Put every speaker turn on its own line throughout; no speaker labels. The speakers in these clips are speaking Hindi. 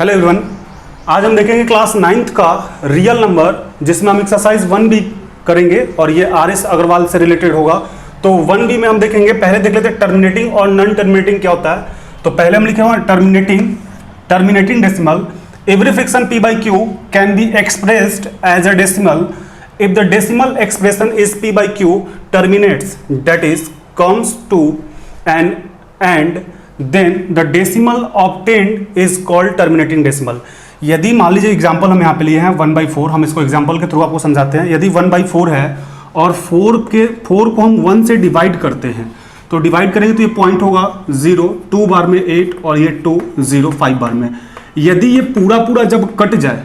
हेलो एवरीवन, आज हम देखेंगे क्लास 9th का रियल नंबर जिसमें हम एक्सरसाइज 1B करेंगे और ये RS अग्रवाल से रिलेटेड होगा। तो 1B में हम देखेंगे, पहले देख लेते हैं टर्मिनेटिंग और नॉन टर्मिनेटिंग क्या होता है। तो पहले हम लिखे हुआ terminating decimal, every fraction p by q can be expressed as a decimal if the decimal expression is p by q terminates, that is comes to an and then the decimal obtained is called terminating decimal। यदि मान लीजिए एग्जांपल हम यहाँ पे लिए हैं 1/4, हम इसको एग्जांपल के थ्रू आपको समझाते हैं। यदि 1/4 है और 4 को हम 1 से डिवाइड करते हैं, तो डिवाइड करेंगे तो ये पॉइंट होगा 0, 2 बार में 8 और ये 2, 0, 5 बार में। यदि ये पूरा जब कट जाए,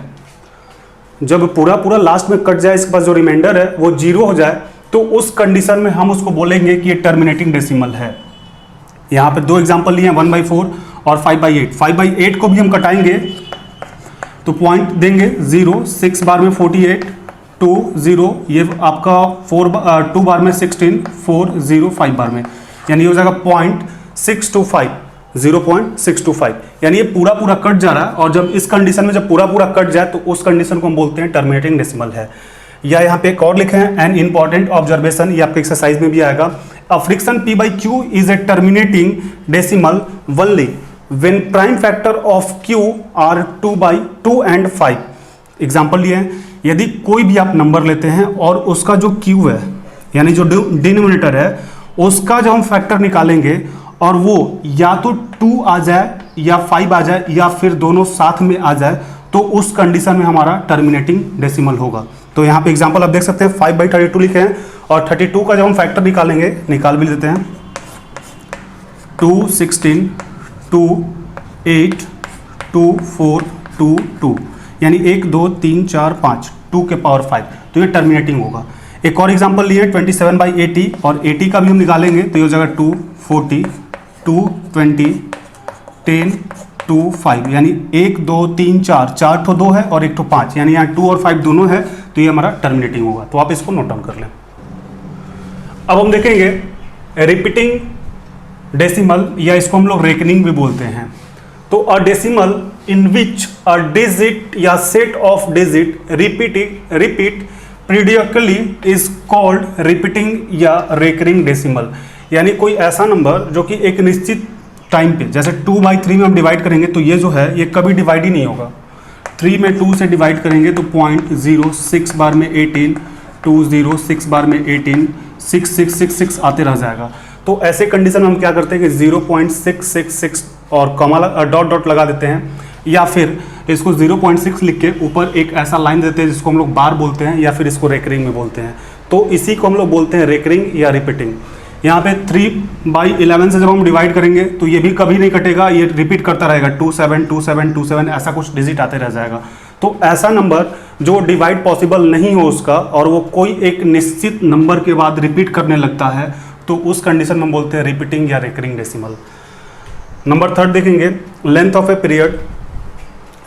जब पूरा लास्ट में कट जाए, इसके पास जो रिमाइंडर है वो 0 हो जाए, तो उस कंडीशन में हम उसको बोलेंगे कि ये टर्मिनेटिंग डेसिमल है। यहाँ पे दो एग्जांपल लिए हैं, 1/4 और 5/8। 5/8 को भी हम कटाएंगे तो पॉइंट देंगे 0, 6 बार में 48, 2, 0, ये आपका 2 बार में 16, 4, 0, 5 बार में, यानी ये हो जाएगा 0.625, 0.625। यानी ये पूरा कट जा रहा है, और जब इस कंडीशन में जब पूरा कट जाए तो उस कंडीशन को हम बोलते हैं टर्मिनेटिंग डेसिमल है। या यहाँ पे एक और लिखे हैं, एन इंपॉर्टेंट ऑब्जर्वेशन, ये आपके एक्सरसाइज में भी आएगा। A fraction p by q is a terminating decimal only when prime factor of q are 2 and 5। Example ये है, यदि कोई भी आप नंबर लेते हैं और उसका जो q है, यानी जो डिनोमिनेटर है, उसका जब हम फैक्टर निकालेंगे और वो या तो 2 आ जाए या 5 आ जाए या फिर दोनों साथ में आ जाए, तो उस कंडीशन में हमारा टर्मिनेटिंग डेसिमल होगा। तो यहाँ पे एग्जांपल आप देख सकते हैं, 5/32 लिखे हैं और 32 का जब हम फैक्टर निकालेंगे, निकाल भी लेते हैं, 2, 16, 2, 8, 2, 4, 2, 2, यानी 1, 2, 3, 4, 5, 2 के पावर 5, तो ये टर्मिनेटिंग होगा। एक और एग्जांपल लिए 27/80 और 80 का भी हम निकालेंगे तो ये हो जाएगा 2, 40, 2, 20, 10, 2, 5, यानी 1, 2, 3, 4 ठो 2 है और 1 ठो 5, यानी यहाँ 2 और 5 दोनों है, तो ये हमारा टर्मिनेटिंग होगा। तो आप इसको नोट डाउन कर लें। अब हम देखेंगे रिपीटिंग डेसिमल, या इसको हम लोग रेकनिंग भी बोलते हैं। तो a decimal in which a digit या set of digit repeat periodically is called repeating या रेकरिंग डेसिमल। यानी कोई ऐसा नंबर जो कि एक निश्चित टाइम पे, जैसे 2/3 में हम डिवाइड करेंगे तो ये जो है ये कभी डिवाइड ही नहीं होगा। 3 में 2 से डिवाइड करेंगे तो 0.0, 6 बार में 18, 2, 0, 6 बार में 18, 6, 6, 6, 6 आते रह जाएगा। तो ऐसे कंडीशन में हम क्या करते हैं कि 0.666 और कॉमा डॉट लगा देते हैं, या फिर इसको 0.6 लिख के ऊपर एक ऐसा लाइन देते हैं जिसको हम लोग बार बोलते हैं, या फिर इसको रेकरिंग में बोलते हैं। तो इसी को हम लोग बोलते हैं रेकरिंग या रिपीटिंग। यहाँ पे 3/11 से जब हम डिवाइड करेंगे तो ये भी कभी नहीं कटेगा, ये रिपीट करता रहेगा, 27, 27, 27, ऐसा कुछ डिजिट आते रह जाएगा। तो ऐसा नंबर जो डिवाइड पॉसिबल नहीं हो उसका, और वो कोई एक निश्चित नंबर के बाद रिपीट करने लगता है, तो उस कंडीशन में हम बोलते हैं रिपीटिंग या रेकरिंग डेसिमल। नंबर 3 देखेंगे, length of a period.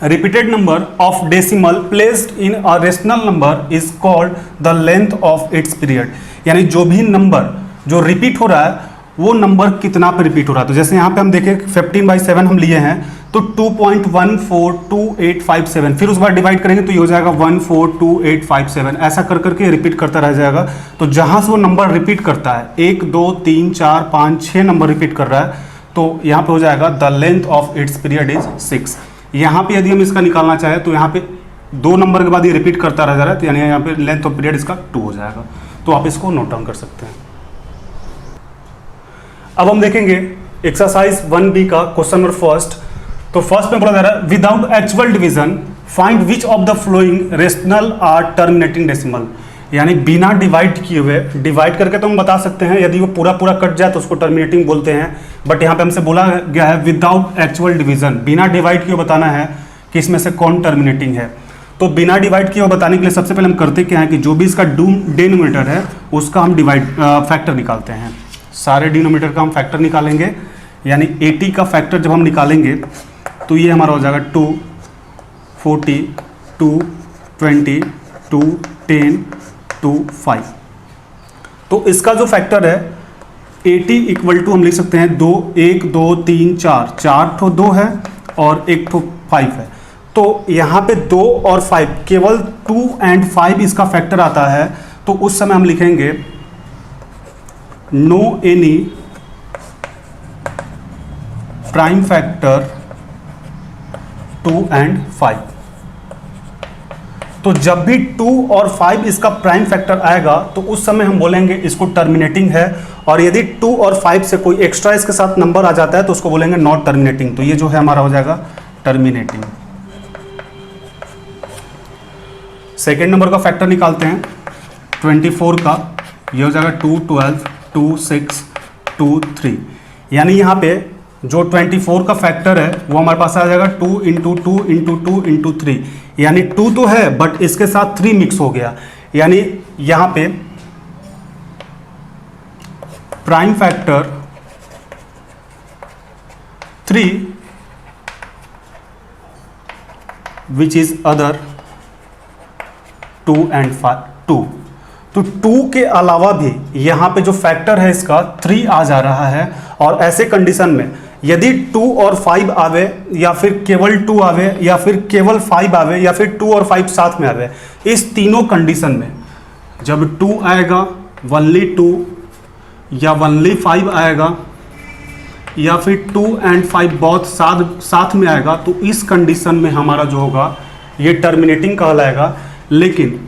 Repeated number of decimal placed in a rational number is called the length of its period. यानी जो भी नंबर जो रिपीट हो रहा है वो नंबर कितना पे रिपीट हो रहा है। तो जैसे यहाँ पे हम देखें 15/7 हम लिए हैं, तो 2.142857, फिर उस बार डिवाइड करेंगे तो ये हो जाएगा 142857, ऐसा कर करके रिपीट करता रह जाएगा। तो जहाँ से वो नंबर रिपीट करता है, 1, 2, 3, 4, 5, 6 नंबर रिपीट कर रहा है, तो यहाँ पे हो जाएगा the length of its period is 6। यहाँ पे यदि हम इसका निकालना चाहें तो यहाँ पे 2 नंबर के बाद ये रिपीट करता रह जा रहा है, तो यानी यहाँ पे लेंथ ऑफ पीरियड इसका 2 हो जाएगा। तो आप इसको नोट डाउन कर सकते हैं। अब हम देखेंगे एक्सरसाइज 1B का क्वेश्चन नंबर फर्स्ट। तो फर्स्ट में बोला जा रहा है, without actual division find which of the following rational are terminating decimal. यानी बिना डिवाइड किए हुए, डिवाइड करके तो हम बता सकते हैं, यदि वो पूरा कट जाए तो उसको टर्मिनेटिंग बोलते हैं, बट यहाँ पे हमसे बोला गया है विदाउट एक्चुअल डिवीजन, बिना डिवाइड किए बताना है कि इसमें से कौन टर्मिनेटिंग है। तो बिना डिवाइड किए बताने के लिए सबसे पहले हम करते क्या है कि जो भी इसका डिनोमिनेटर है उसका हम फैक्टर निकालते हैं। सारे डिनोमिनेटर का हम फैक्टर निकालेंगे, यानी 80 का फैक्टर जब हम निकालेंगे तो ये हमारा हो जाएगा 2, 40, 2, 20, 2, 10, 2, 5। तो इसका जो फैक्टर है 80 इक्वल टू हम लिख सकते हैं 2, 1, 2, 3, 4 ठो 2 है और 1 ठो 5 है। तो यहाँ पे 2 और 5, केवल 2 एंड 5 इसका फैक्टर आता है, तो उस समय हम लिखेंगे no any prime factor 2 and 5। तो जब भी 2 और 5 इसका प्राइम फैक्टर आएगा तो उस समय हम बोलेंगे इसको टर्मिनेटिंग है, और यदि 2 और 5 से कोई एक्स्ट्रा इसके साथ नंबर आ जाता है तो उसको बोलेंगे नॉट टर्मिनेटिंग। तो ये जो है हमारा हो जाएगा टर्मिनेटिंग। सेकेंड नंबर का फैक्टर निकालते हैं 24 का, ये हो जाएगा 2, 12, 2, 6, 2, 3। यानी यहाँ पे जो 24 का फैक्टर है वो हमारे पास आ जाएगा 2 इंटू 2 इंटू 2 इंटू 3, यानी 2 तो है बट इसके साथ 3 मिक्स हो गया, यानी यहाँ पे prime factor 3 which is other 2 and 2। तो 2 के अलावा भी यहाँ पे जो फैक्टर है इसका 3 आ जा रहा है, और ऐसे कंडीशन में यदि 2 और 5 आवे, या फिर केवल 2 आवे, या फिर केवल 5 आवे, या फिर 2 और 5 साथ में आवे, इस तीनों कंडीशन में जब 2 आएगा वनली 2, या वनली 5 आएगा, या फिर 2 एंड 5 बहुत साथ में आएगा, तो इस कंडीशन में हमारा जो होगा ये टर्मिनेटिंग कहलाएगा। लेकिन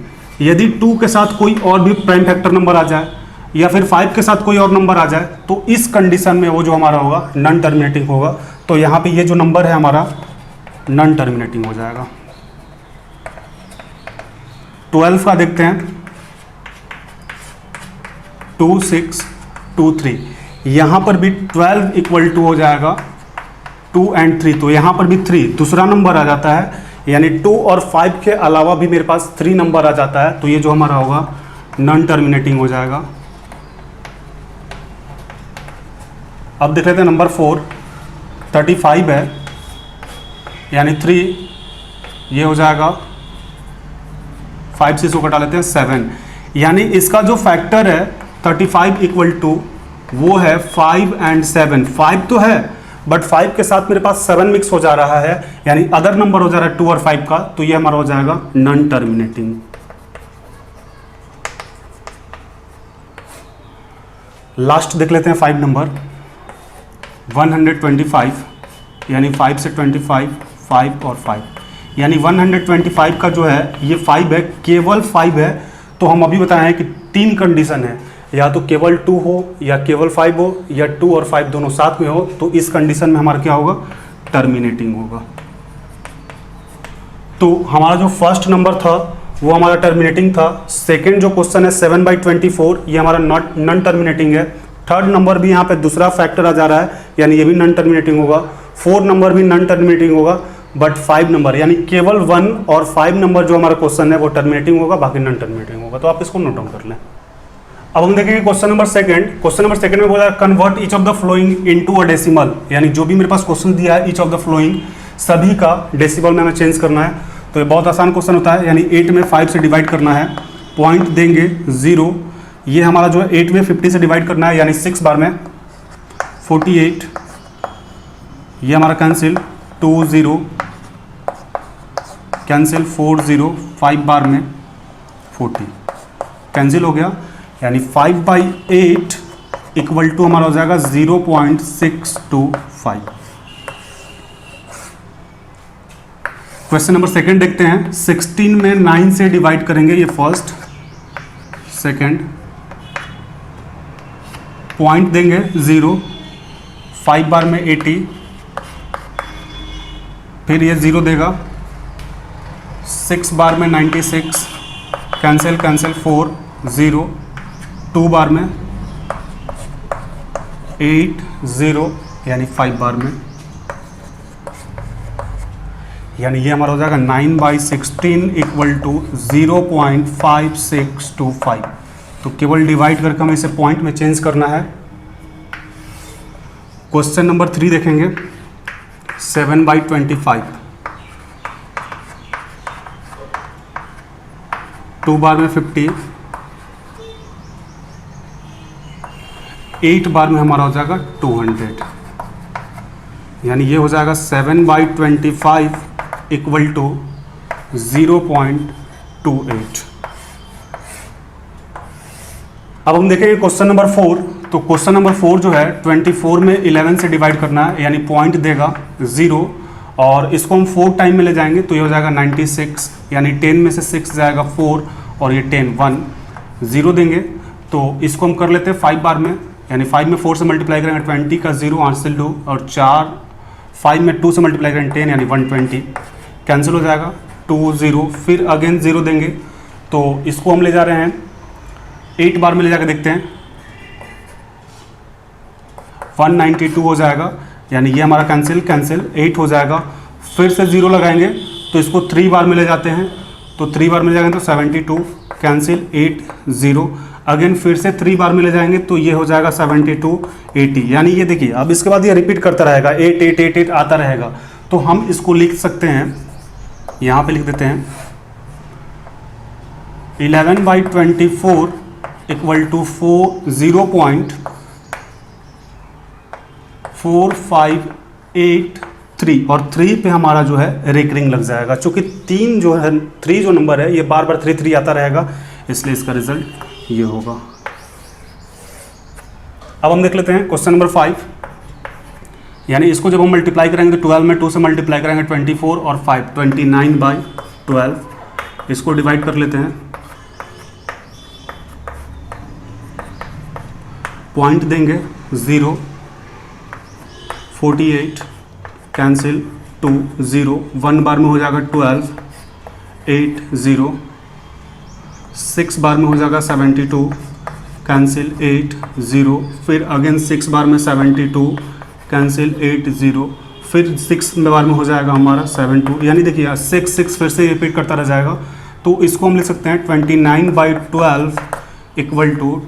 यदि 2 के साथ कोई और भी प्राइम फैक्टर नंबर आ जाए, या फिर 5 के साथ कोई और नंबर आ जाए, तो इस कंडीशन में वो जो हमारा होगा नॉन टर्मिनेटिंग होगा। तो यहाँ पे ये जो नंबर है हमारा नॉन टर्मिनेटिंग हो जाएगा। 12 का देखते हैं 2, 6, 2, 3। यहाँ पर भी 12 इक्वल टू हो जाएगा 2 एंड 3, तो यहाँ पर भी 3 दूसरा नंबर आ जाता है, यानी 2 और 5 के अलावा भी मेरे पास 3 नंबर आ जाता है, तो ये जो हमारा होगा नॉन टर्मिनेटिंग हो जाएगा। अब देख लेते हैं नंबर 4, 35 है, यानी 3, ये हो जाएगा 5 से इसको कटा लेते हैं 7, यानी इसका जो फैक्टर है 35 इक्वल टू वो है 5 एंड 7। 5 तो है बट 5 के साथ मेरे पास 7 मिक्स हो जा रहा है, यानी अदर नंबर हो जा रहा है 2 और 5 का, तो ये हमारा हो जाएगा नॉन टर्मिनेटिंग। लास्ट देख लेते हैं 5 नंबर 125, यानी 5 से 25, 5 और 5, यानी 125 का जो है ये 5 है, केवल 5 है। तो हम अभी बताए हैं कि 3 कंडीशन है, या तो केवल 2 हो, या केवल 5 हो, या 2 और 5 दोनों साथ में हो, तो इस कंडीशन में हमारा क्या होगा टर्मिनेटिंग होगा। तो हमारा जो फर्स्ट नंबर था वो हमारा टर्मिनेटिंग था। सेकंड जो क्वेश्चन है 7/24, ये हमारा नॉन टर्मिनेटिंग है। थर्ड नंबर भी यहाँ पे दूसरा फैक्टर आ जा रहा है, यानी ये भी नॉन टर्मिनेटिंग होगा। 4 नंबर भी नॉन टर्मिनेटिंग होगा, बट 5 नंबर यानी केवल 1 और 5 नंबर जो हमारा क्वेश्चन है वो टर्मिनेटिंग होगा, बाकी नॉन टर्मिनेटिंग होगा। तो आप इसको नोट डाउन कर लें। अब हम देखेंगे question number second. Question number second में बोला convert each of the flowing into a decimal, यानी जो भी मेरे पास क्वेश्चन दिया है ईच ऑफ द फ्लोइंग सभी का डेसिमल में हमें चेंज करना है। तो ये बहुत आसान क्वेश्चन होता है, यानी 8 में 5 से डिवाइड करना है, पॉइंट देंगे 0, ये हमारा जो है 8 में 50 से डिवाइड करना है, यानी 6 बार में 48, ये हमारा कैंसिल 2 0 कैंसिल 4 0, 5 बार में 40 कैंसिल हो गया, यानी 5/8 इक्वल टू हमारा हो जाएगा 0.625। क्वेश्चन नंबर सेकंड देखते हैं। 16 में 9 से डिवाइड करेंगे, ये फर्स्ट, सेकंड, पॉइंट देंगे 0, 5 बार में 80, फिर ये 0 देगा, 6 बार में 96, कैंसिल कैंसिल 4 0, 2 बार में 8 0, यानी 5 बार में, यानी ये हमारा हो जाएगा 9/16 इक्वल टू 0.5625। तो केवल डिवाइड करके हमें इसे पॉइंट में चेंज करना है। क्वेश्चन नंबर 3 देखेंगे 7/25, 2 बार में 50, 8 बार में हमारा हो जाएगा 200, यानी ये हो जाएगा 7/25 इक्वल टू 0.28। अब हम देखेंगे क्वेश्चन नंबर 4। तो क्वेश्चन नंबर 4 जो है 24 में 11 से डिवाइड करना है, यानी पॉइंट देगा 0 और इसको हम 4 टाइम में ले जाएंगे तो ये हो जाएगा 96, यानी 10 में से 6 जाएगा 4 और ये 10 1 0 देंगे। तो इसको हम कर लेते हैं 5 बार में, यानी 5 में 4 से मल्टीप्लाई करेंगे 20 का 0 आंसर 2 और 5 में 2 से मल्टीप्लाई करेंगे 10 यानी 120 कैंसिल हो जाएगा 2 0, फिर अगेन 0 देंगे। तो इसको हम ले जा रहे हैं 8 बार में ले जाकर देखते हैं 192 हो जाएगा, यानी ये हमारा कैंसिल 8 हो जाएगा। फिर से 0 लगाएंगे तो इसको 3 बार में ले जाते हैं, तो 3 बार में ले जाएंगे तो 72 कैंसिल 8 0, अगेन फिर से 3 बार में ले जाएंगे तो ये हो जाएगा 72 80, यानी ये देखिए अब इसके बाद ये रिपीट करता रहेगा 8 8 8 8 आता रहेगा। तो हम इसको लिख सकते हैं, यहाँ पे लिख देते हैं 11/24 इक्वल टू 0.4583 और 3 पे हमारा जो है रेकरिंग लग जाएगा, चूंकि 3 जो है 3 जो नंबर है ये बार बार 3 3 आता रहेगा, इसलिए इसका रिजल्ट ये होगा। अब हम देख लेते हैं क्वेश्चन नंबर 5, यानी इसको जब हम मल्टीप्लाई करेंगे तो 12 में 2 से मल्टीप्लाई करेंगे 24 और 5 29/12, इसको डिवाइड कर लेते हैं, पॉइंट देंगे 0 48 कैंसिल 2 0, 1 बार में हो जाएगा 12 8 0, 6 बार में हो जाएगा 72 कैंसिल 8 0, फिर अगेन 6 बार में 72 कैंसिल 8 0, फिर 6 बार में हो जाएगा हमारा 72, यानी देखिए 6 6 फिर से रिपीट करता रह जाएगा। तो इसको हम लिख सकते हैं 29/12 इक्वल टू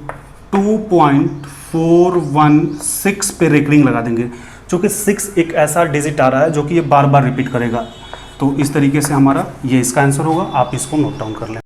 2.416 पे रेकरिंग लगा देंगे, क्योंकि 6 एक ऐसा डिजिट आ रहा है जो कि ये बार बार रिपीट करेगा। तो इस तरीके से हमारा ये इसका आंसर होगा, आप इसको नोट डाउन कर लें।